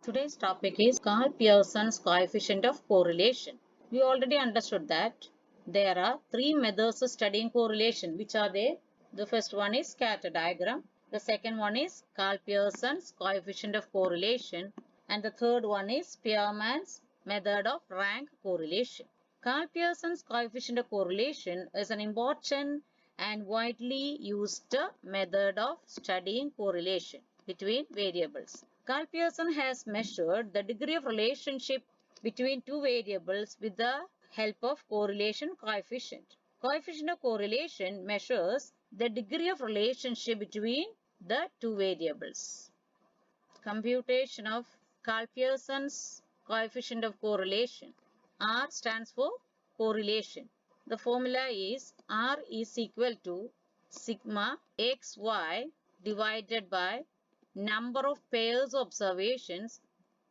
Today's topic is Karl Pearson's coefficient of correlation. We already understood that there are three methods of studying correlation. Which are they? The first one is scatter diagram. The second one is Karl Pearson's coefficient of correlation. And the third one is Spearman's method of rank correlation. Karl Pearson's coefficient of correlation is an important and widely used method of studying correlation between variables. Karl Pearson has measured the degree of relationship between two variables with the help of correlation coefficient. Coefficient of correlation measures the degree of relationship between the two variables. Computation of Karl Pearson's coefficient of correlation. R stands for correlation. The formula is R is equal to sigma xy divided by number of pairs of observations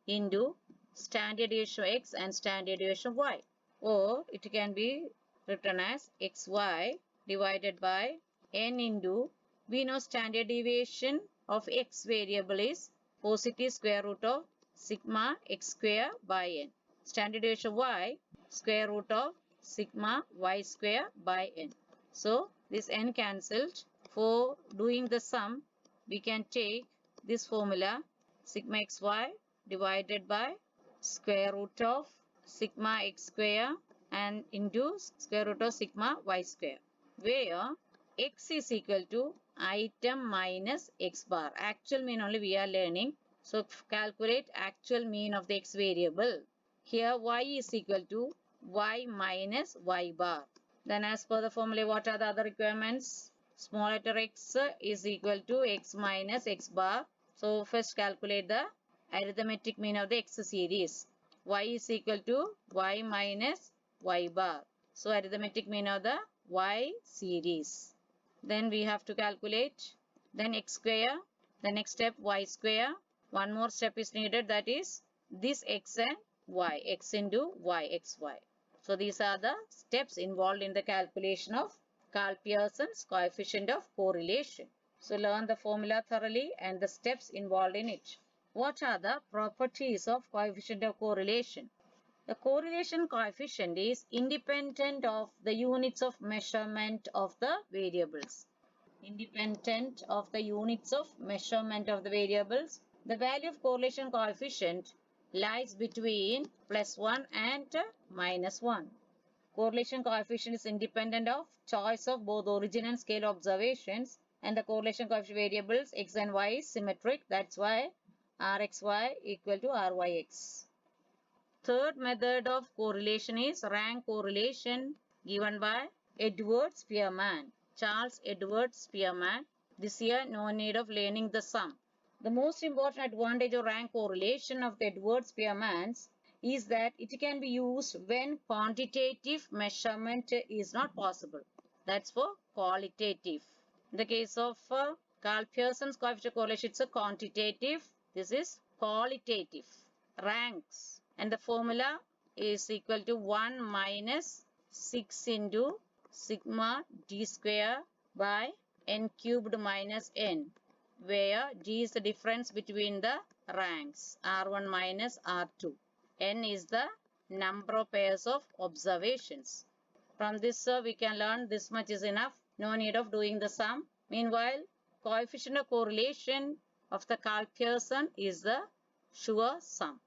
into standard deviation of x and standard deviation of y. Or it can be written as xy divided by n into, we know standard deviation of x variable is positive square root of sigma x square by n. Standard deviation of y, square root of sigma y square by n. So this n cancelled. For doing the sum, we can take this formula sigma xy divided by square root of sigma x square and into square root of sigma y square, where x is equal to item minus x bar. Actual mean only we are learning. So calculate actual mean of the x variable. Here y is equal to y minus y bar. Then as per the formula, what are the other requirements? Small letter x is equal to x minus x bar. So first calculate the arithmetic mean of the x series. Y is equal to y minus y bar. So arithmetic mean of the y series. Then we have to calculate. Then x square. The next step y square. One more step is needed, that is this x and y. X into y, xy. So these are the steps involved in the calculation of Karl Pearson's coefficient of correlation. So learn the formula thoroughly and the steps involved in it. What are the properties of coefficient of correlation? The correlation coefficient is independent of the units of measurement of the variables. Independent of the units of measurement of the variables. The value of correlation coefficient lies between +1 and -1. Correlation coefficient is independent of choice of both origin and scale observations, and the correlation coefficient variables x and y is symmetric. That's why Rxy equal to Ryx. Third method of correlation is rank correlation, given by Edward Spearman. Charles Edward Spearman. This year no need of learning the sum. The most important advantage of rank correlation of the Edward Spearman's is that it can be used when quantitative measurement is not possible. That's for qualitative. In the case of Karl Pearson's coefficient of correlation, it's a quantitative. This is qualitative. Ranks. And the formula is equal to 1 minus 6 into sigma d square by n cubed minus n, where d is the difference between the ranks, R1 minus R2. N is the number of pairs of observations. From this we can learn this much is enough. No need of doing the sum. Meanwhile, coefficient of correlation of the Karl Pearson is the sure sum.